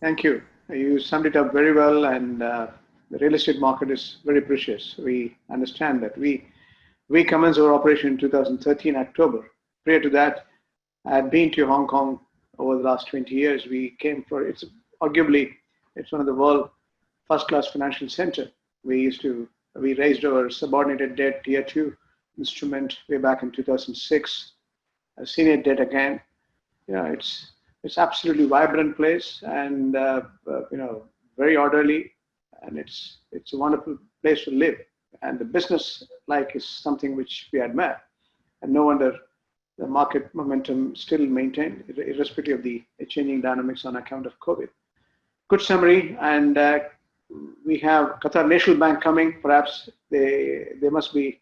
Thank you. You summed it up very well, and the real estate market is very precious. We understand that. We commenced our operation in 2013 October. Prior to that, I had been to Hong Kong over the last 20 years. We came for it's arguably it's one of the world first-class financial center. We raised our subordinated debt tier two instrument way back in 2006, senior debt again. It's absolutely vibrant place and very orderly, and it's a wonderful place to live. And the business like is something which we admire, and no wonder the market momentum still maintained irrespective of the changing dynamics on account of COVID. Good summary, and we have Qatar National Bank coming. Perhaps they must be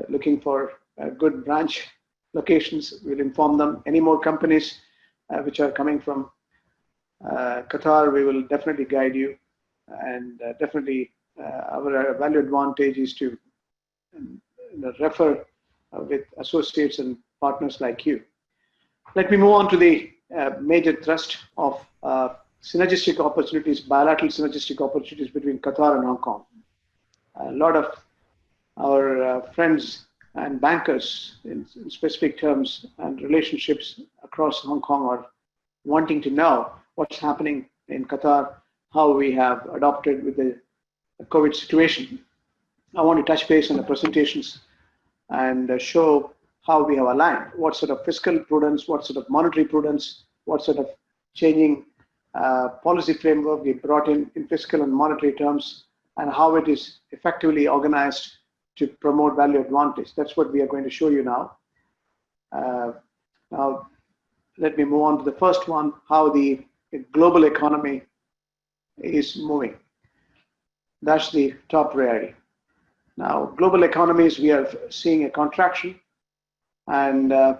looking for good branch locations. We'll inform them. Any more companies which are coming from Qatar, we will definitely guide you, and definitely our value advantage is to refer with associates and partners like you. Let me move on to the major thrust of synergistic opportunities, bilateral synergistic opportunities between Qatar and Hong Kong. A lot of our friends and bankers in specific terms and relationships across Hong Kong are wanting to know what's happening in Qatar, how we have adopted with the COVID situation. I want to touch base on the presentations and show how we have aligned, what sort of fiscal prudence, what sort of monetary prudence, what sort of changing policy framework we brought in fiscal and monetary terms, and how it is effectively organized to promote value advantage. That's what we are going to show you now. Now, let me move on to the first one, how the global economy is moving. That's the top priority. Now, global economies, we are seeing a contraction, and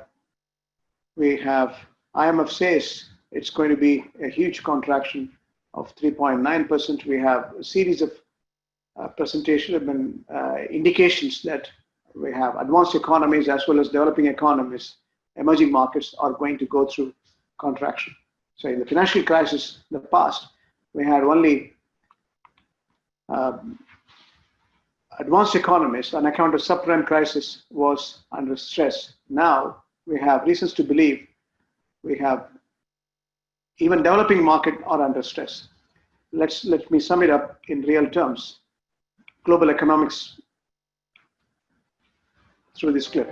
we have IMF says it's going to be a huge contraction of 3.9%. We have a series of presentations and indications that we have advanced economies as well as developing economies, emerging markets are going to go through contraction. So in the financial crisis in the past, we had only advanced economies on account of subprime crisis was under stress. Now we have reasons to believe we have even developing market are under stress. Let me sum it up in real terms. Global economics through this clip.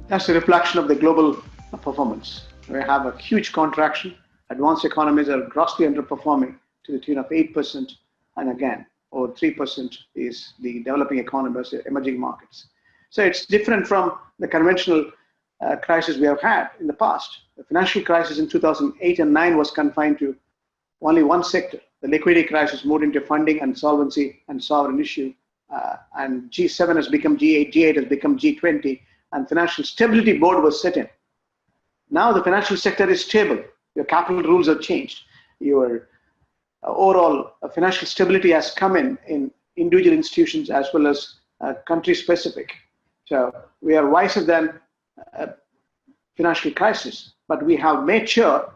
That's a reflection of the global performance. We have a huge contraction. Advanced economies are grossly underperforming to the tune of 8%, and again, over 3% is the developing economies, emerging markets. So it's different from the conventional crisis we have had in the past. The financial crisis in 2008 and 9 was confined to only one sector. The liquidity crisis moved into funding and solvency and sovereign issue, and G7 has become G8, G8 has become G20, and financial stability board was set in. Now the financial sector is stable. Your capital rules have changed. Your overall financial stability has come in individual institutions as well as country specific. So we are wiser than financial crisis, but we have made sure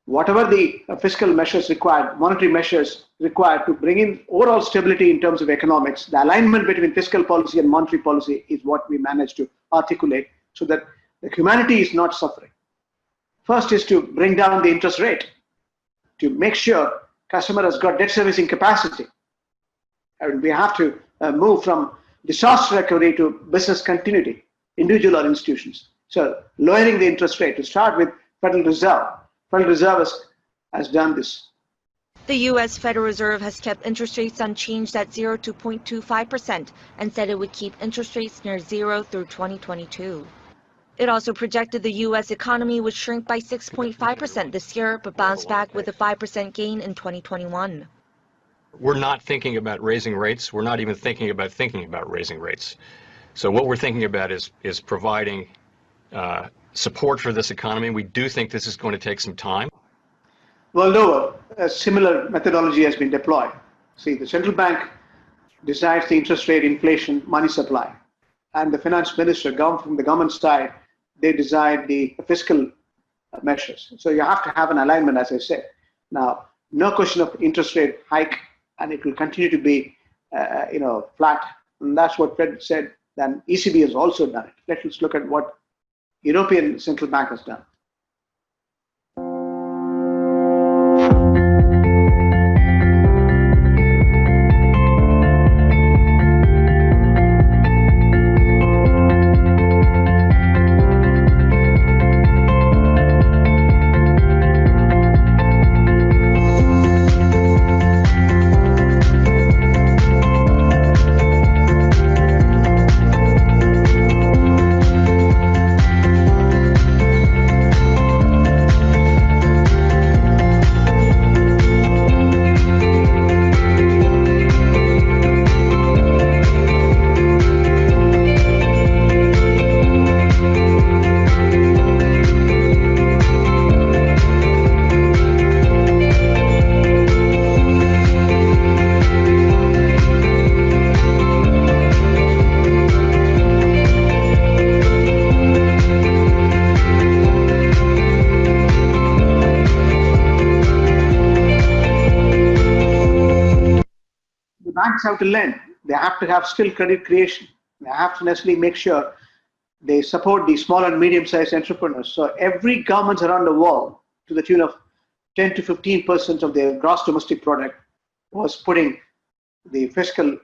whatever the fiscal measures required, monetary measures required to bring in overall stability in terms of economics, the alignment between fiscal policy and monetary policy is what we managed to articulate so that the humanity is not suffering. First is to bring down the interest rate, to make sure customer has got debt servicing capacity. And we have to move from disaster recovery to business continuity, individual or institutions. So lowering the interest rate to start with Federal Reserve. Federal Reserve has done this. The U.S. Federal Reserve has kept interest rates unchanged at 0 to 0.25% and said it would keep interest rates near zero through 2022. It also projected the U.S. economy would shrink by 6.5% this year, but bounce back with a 5% gain in 2021. We're not thinking about raising rates. We're not even thinking about raising rates. So what we're thinking about is providing support for this economy. We do think this is going to take some time. Well, no, a similar methodology has been deployed. See, the central bank decides the interest rate, inflation, money supply, and the finance minister, from the government side, they decide the fiscal measures. So you have to have an alignment, as I said. Now, no question of interest rate hike, and it will continue to be, flat. And that's what Fed said. Then ECB has also done it. Let's look at what European Central Bank has done. Banks have to lend. They have to have still credit creation. They have to necessarily make sure they support the small and medium-sized entrepreneurs. So every government around the world, to the tune of 10 to 15% of their gross domestic product, was putting the fiscal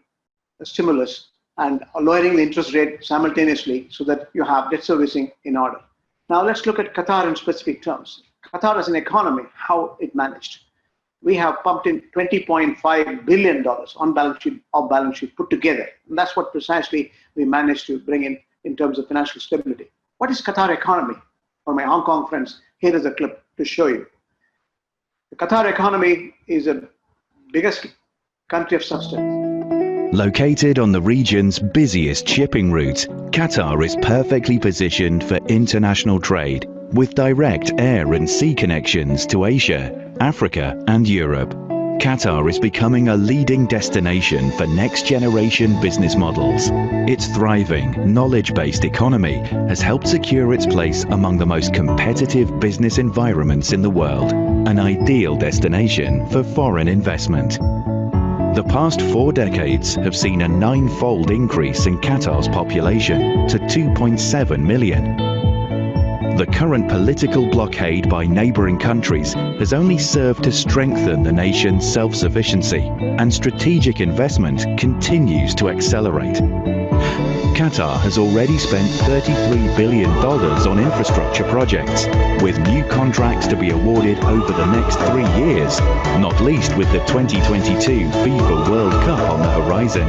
stimulus and lowering the interest rate simultaneously so that you have debt servicing in order. Now let's look at Qatar in specific terms. Qatar as an economy, how it managed. We have pumped in $20.5 billion on balance sheet, off balance sheet put together. And that's what precisely we managed to bring in terms of financial stability. What is Qatar economy? For my Hong Kong friends, here is a clip to show you. The Qatar economy is the biggest country of substance. Located on the region's busiest shipping route, Qatar is perfectly positioned for international trade, with direct air and sea connections to Asia, Africa and Europe. Qatar is becoming a leading destination for next-generation business models. Its thriving, knowledge-based economy has helped secure its place among the most competitive business environments in the world, an ideal destination for foreign investment. The past 4 decades have seen a 9-fold increase in Qatar's population to 2.7 million. The current political blockade by neighboring countries has only served to strengthen the nation's self-sufficiency, and strategic investment continues to accelerate. Qatar has already spent $33 billion on infrastructure projects, with new contracts to be awarded over the next 3 years, not least with the 2022 FIFA World Cup on the horizon.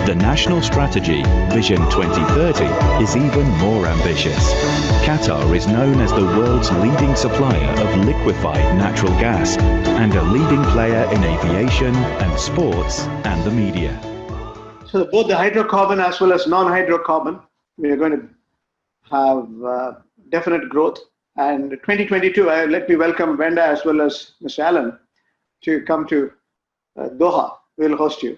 The national strategy, Vision 2030, is even more ambitious. Qatar is known as the world's leading supplier of liquefied natural gas and a leading player in aviation and sports and the media. So both the hydrocarbon as well as non-hydrocarbon, we are going to have definite growth. And 2022, let me welcome Brenda as well as Mr. Allen. to come to Doha. We'll host you.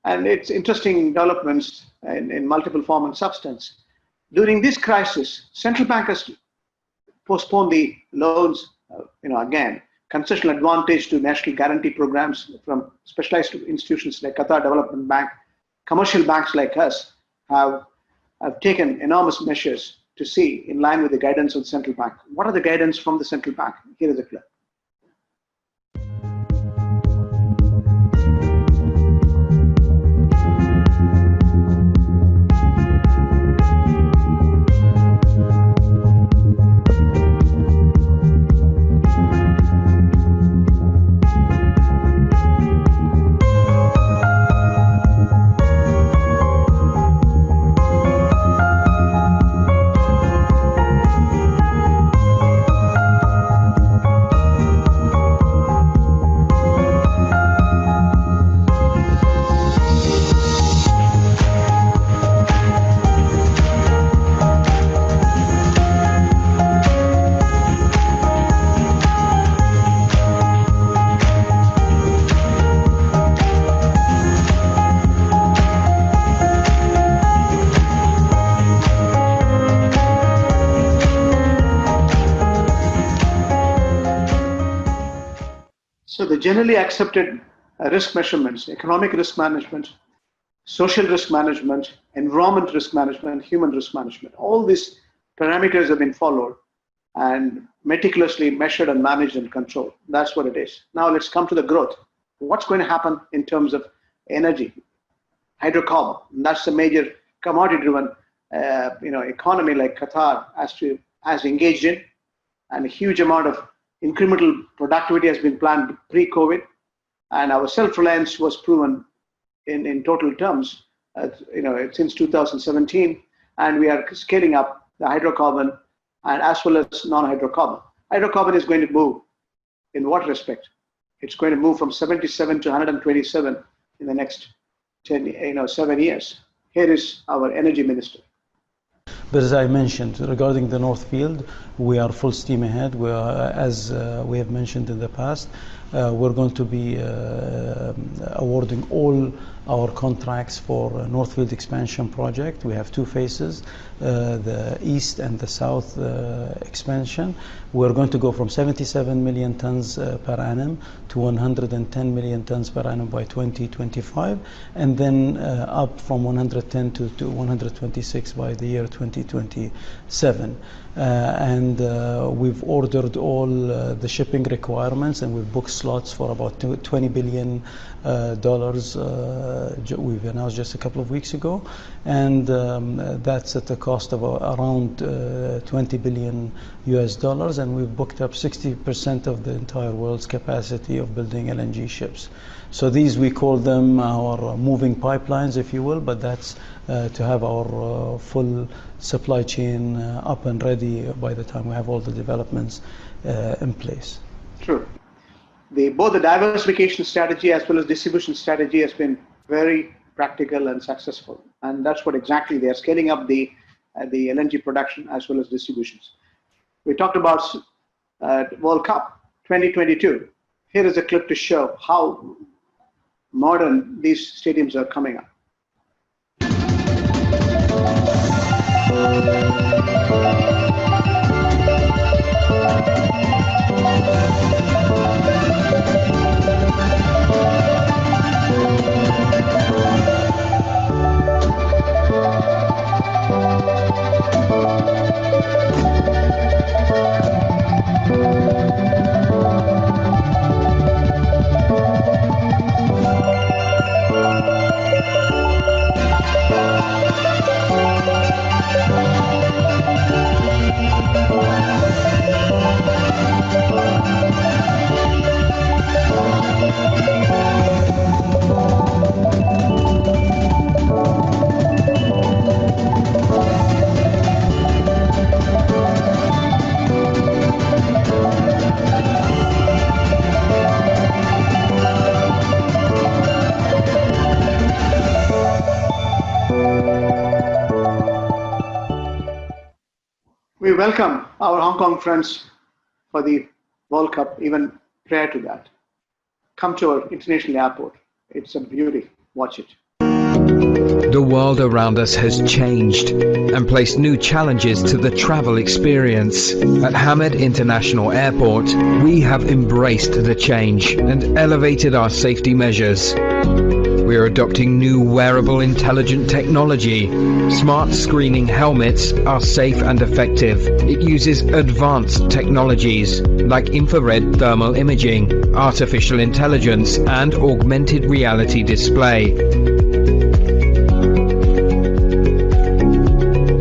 And it's interesting developments in multiple form and substance. During this crisis, central bankers postponed the loans, again, concessional advantage to national guarantee programs from specialized institutions like Qatar Development Bank. Commercial banks like us have taken enormous measures to see in line with the guidance of the central bank. What are the guidance from the central bank? Here is a clip. So the generally accepted risk measurements, economic risk management, social risk management, environment risk management, human risk management, all these parameters have been followed and meticulously measured and managed and controlled. That's what it is. Now let's come to the growth. What's going to happen in terms of energy, hydrocarbon? And that's the major commodity-driven economy like Qatar has engaged in, and a huge amount of incremental productivity has been planned pre-COVID, and our self-reliance was proven in total terms, since 2017, and we are scaling up the hydrocarbon and as well as non-hydrocarbon. Hydrocarbon is going to move in what respect? It's going to move from 77 to 127 in the next 7 years. Here is our energy minister. But as I mentioned, regarding the North Field, we are full steam ahead. As we have mentioned in the past, we're going to be awarding all our contracts for North Field expansion project. We have two phases, the east and the south expansion. We're going to go from 77 million tons per annum to 110 million tons per annum by 2025, and then up from 110 to 126 by the year 2027. And we've ordered all the shipping requirements, and we've booked slots for about $20 billion we've announced just a couple of weeks ago, and that's at the cost of around $20 billion US, and we've booked up 60% of the entire world's capacity of building LNG ships. So these, we call them our moving pipelines, if you will, but that's to have our full supply chain up and ready by the time we have all the developments in place. True. Both the diversification strategy as well as distribution strategy has been very practical and successful, and that's what exactly they are scaling up the LNG production as well as distributions. We talked about World Cup 2022. Here is a clip to show how modern these stadiums are coming up. We welcome our Hong Kong friends for the World Cup even prior to that. come to our international airport. It's a beauty. Watch it. The world around us has changed and placed new challenges to the travel experience. At Hamad International Airport, we have embraced the change and elevated our safety measures. We are adopting new wearable intelligent technology. Smart screening helmets are safe and effective. It uses advanced technologies like infrared thermal imaging, artificial intelligence, and augmented reality display.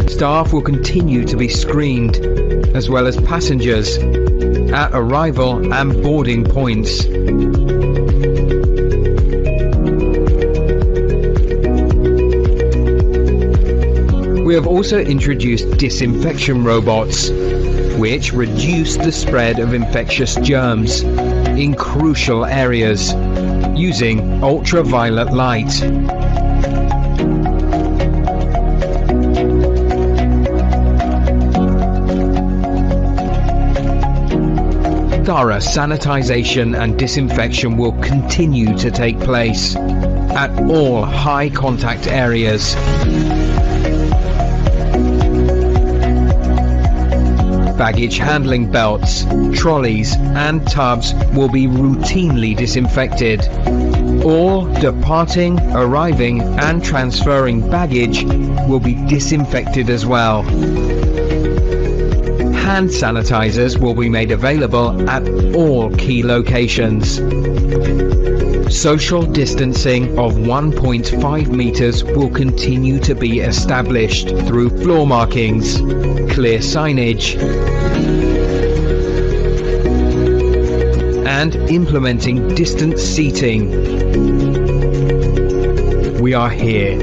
Staff will continue to be screened, as well as passengers, at arrival and boarding points. We have also introduced disinfection robots, which reduce the spread of infectious germs in crucial areas using ultraviolet light. Thorough sanitization and disinfection will continue to take place at all high contact areas. Baggage handling belts, trolleys and tubs will be routinely disinfected. All departing, arriving and transferring baggage will be disinfected as well. Hand sanitizers will be made available at all key locations. Social distancing of 1.5 meters will continue to be established through floor markings, clear signage, and implementing distance seating. We are here,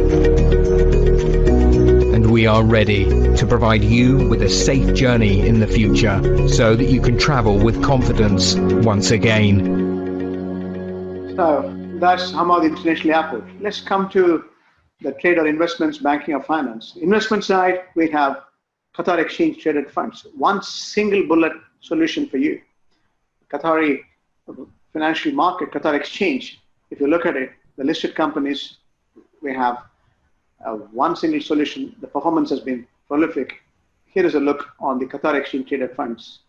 and we are ready to provide you with a safe journey in the future so that you can travel with confidence once again. So that's Hamad International Airport. Let's come to the trade or investments, banking or finance. Investment side, we have Qatar Exchange Traded Funds. One single bullet solution for you. Qatari financial market, Qatar Exchange. If you look at it, the listed companies, we have one single solution. The performance has been prolific. Here is a look on the Qatar Exchange Traded Funds.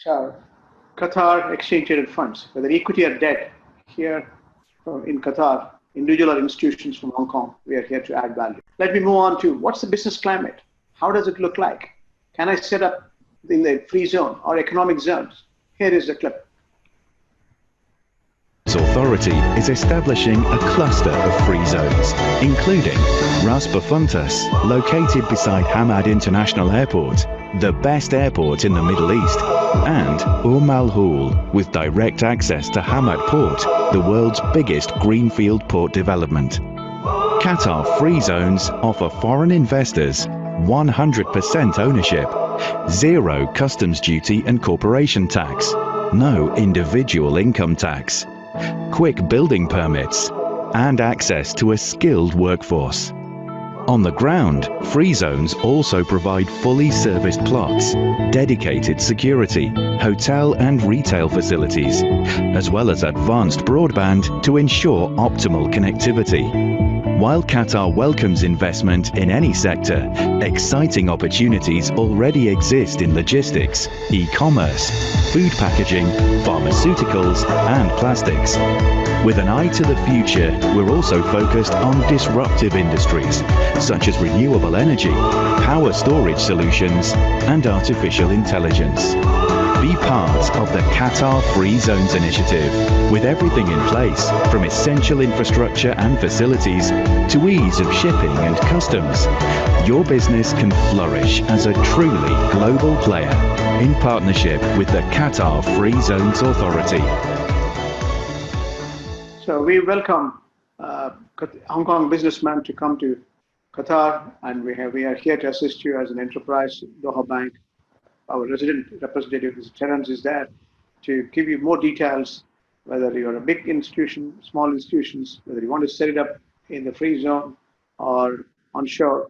So, Qatar Exchange Traded Funds, whether equity or debt, here in Qatar, individual or institutions from Hong Kong, we are here to add value. Let me move on to what's the business climate? How does it look like? Can I set up in the free zone or economic zones? Here is the clip. Authority is establishing a cluster of free zones, including Ras Bafuntas, located beside Hamad International Airport, the best airport in the Middle East, and Al Hul, with direct access to Hamad Port, the world's biggest greenfield port development. Qatar free zones offer foreign investors 100% ownership, zero customs duty and corporation tax, no individual income tax, quick building permits, and access to a skilled workforce. On the ground, free zones also provide fully serviced plots, dedicated security, hotel and retail facilities, as well as advanced broadband to ensure optimal connectivity. While Qatar welcomes investment in any sector, exciting opportunities already exist in logistics, e-commerce, food packaging, pharmaceuticals, and plastics. With an eye to the future, we're also focused on disruptive industries, such as renewable energy, power storage solutions, and artificial intelligence. Be part of the Qatar Free Zones initiative, with everything in place, from essential infrastructure and facilities to ease of shipping and customs. Your business can flourish as a truly global player in partnership with the Qatar Free Zones Authority. So we welcome Hong Kong businessmen to come to Qatar, and we are here to assist you as an enterprise. Doha Bank, our resident representative, Terence, is there to give you more details, whether you're a big institution, small institutions, whether you want to set it up in the free zone or onshore,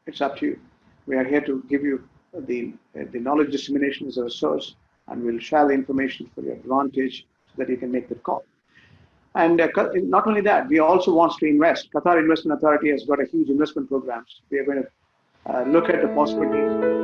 it's up to you. We are here to give you the knowledge dissemination as a resource, and we'll share the information for your advantage so that you can make the call. And not only that, we also want to invest. Qatar Investment Authority has got a huge investment programs. We are going to look at the possibilities.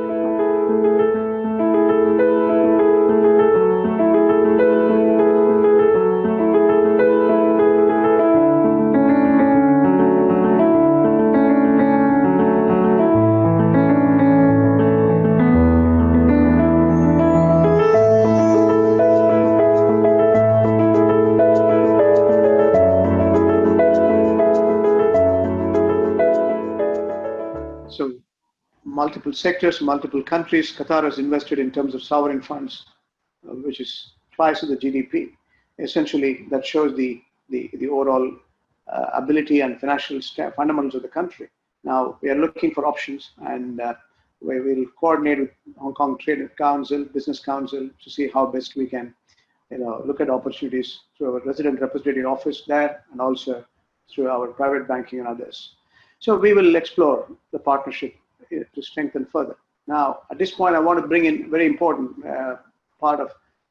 So multiple sectors, multiple countries. Qatar has invested in terms of sovereign funds, which is twice of the GDP. Essentially, that shows the overall ability and financial fundamentals of the country. Now, we are looking for options, and we will coordinate with Hong Kong Trade Council, Business Council, to see how best we can look at opportunities through our resident representative office there, and also through our private banking and others. So we will explore the partnership to strengthen further. Now, at this point, I want to bring in very important part of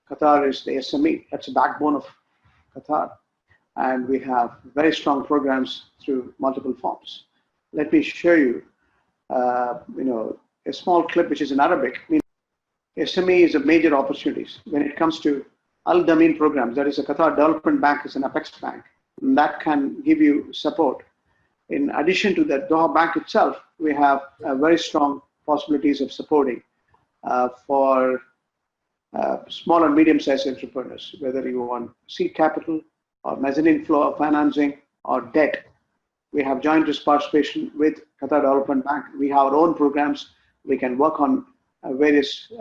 Qatar is the SME. That's the backbone of Qatar. And we have very strong programs through multiple forms. Let me show you, a small clip which is in Arabic. SME is a major opportunity when it comes to Al Damin programs. That is a Qatar Development Bank, is an apex bank, and that can give you support. In addition to that, Doha Bank itself, we have very strong possibilities of supporting for small and medium-sized entrepreneurs, whether you want seed capital or mezzanine flow financing or debt. We have joint risk participation with Qatar Development Bank. We have our own programs. We can work on various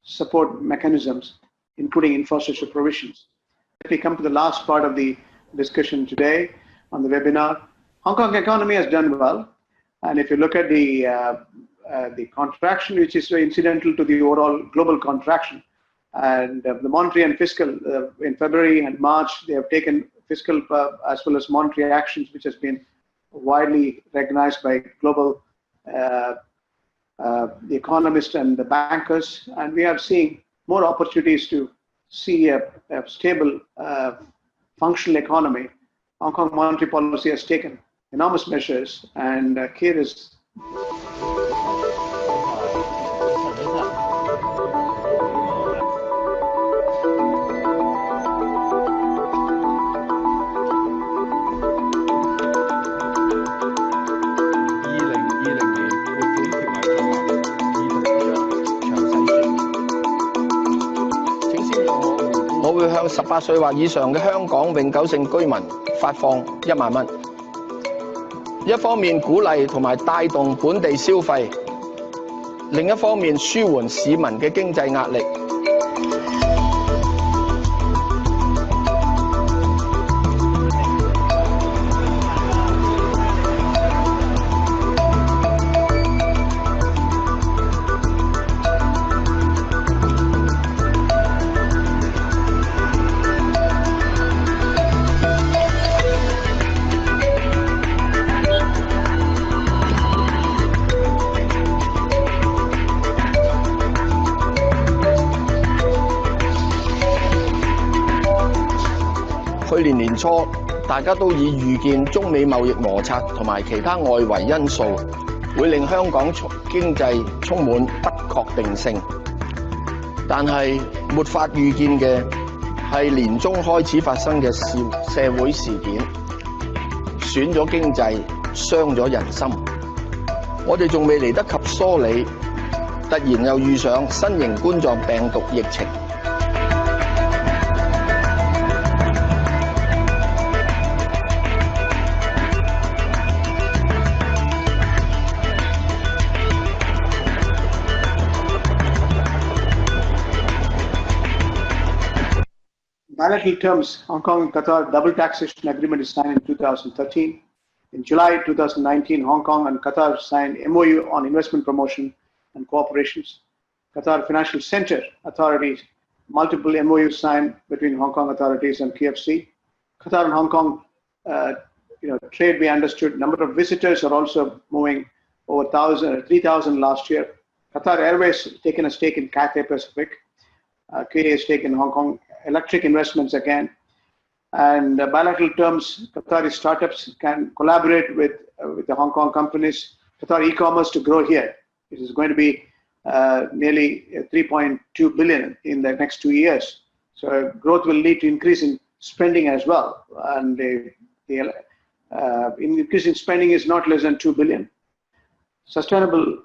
support mechanisms, including infrastructure provisions. Let me come to the last part of the discussion today on the webinar. Hong Kong economy has done well, and if you look at the contraction, which is incidental to the overall global contraction, and the monetary and fiscal in February and March, they have taken fiscal as well as monetary actions, which has been widely recognized by global the economists and the bankers, and we are seeing more opportunities to see a stable, functional economy. Hong Kong monetary policy has taken enormous measures, and here is 18歲或以上嘅香港永久性居民發放1萬蚊。一方面鼓勵同埋帶動本地消費，另一方面舒緩市民嘅經濟壓力。去年年初，大家都已預見中美貿易摩擦同埋其他外圍因素會令香港經濟充滿不確定性。但係沒法預見嘅係年中開始發生嘅社會事件，損咗經濟，傷咗人心。我哋仲未嚟得及梳理，突然又遇上新型冠狀病毒疫情。Bilateral terms, Hong Kong and Qatar double taxation agreement is signed in 2013. In July 2019, Hong Kong and Qatar signed MOU on investment promotion and cooperations. Qatar Financial Center authorities, multiple MOUs signed between Hong Kong authorities and KFC. Qatar and Hong Kong, trade we understood. Number of visitors are also moving over 3,000 last year. Qatar Airways taken a stake in Cathay Pacific. KA stake in Hong Kong. Electric investments again, and bilateral terms, Qatari startups can collaborate with the Hong Kong companies. Qatar e-commerce to grow here. It is going to be nearly 3.2 billion in the next 2 years. So growth will lead to increase in spending as well, and the increase in spending is not less than 2 billion. Sustainable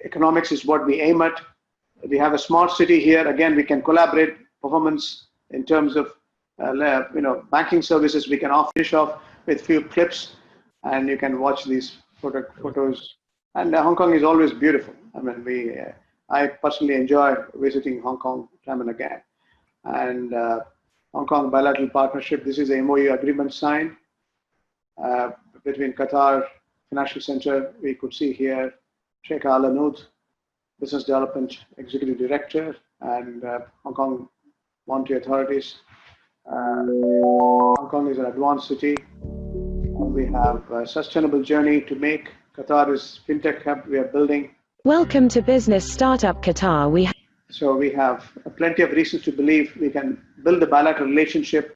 economics is what we aim at. We have a smart city here. Again, we can collaborate. Performance in terms of banking services, we can finish off with few clips, and you can watch these photos. And Hong Kong is always beautiful. I mean, I personally enjoy visiting Hong Kong time and again. And Hong Kong bilateral partnership. This is a MOU agreement signed between Qatar Financial Center. We could see here Sheikh Al Anoud, Business Development Executive Director, and Hong Kong monetary authorities. Hong Kong is an advanced city. We have a sustainable journey to make. Qatar is fintech hub we are building. Welcome to Business Startup Qatar. So we have plenty of reasons to believe we can build a bilateral relationship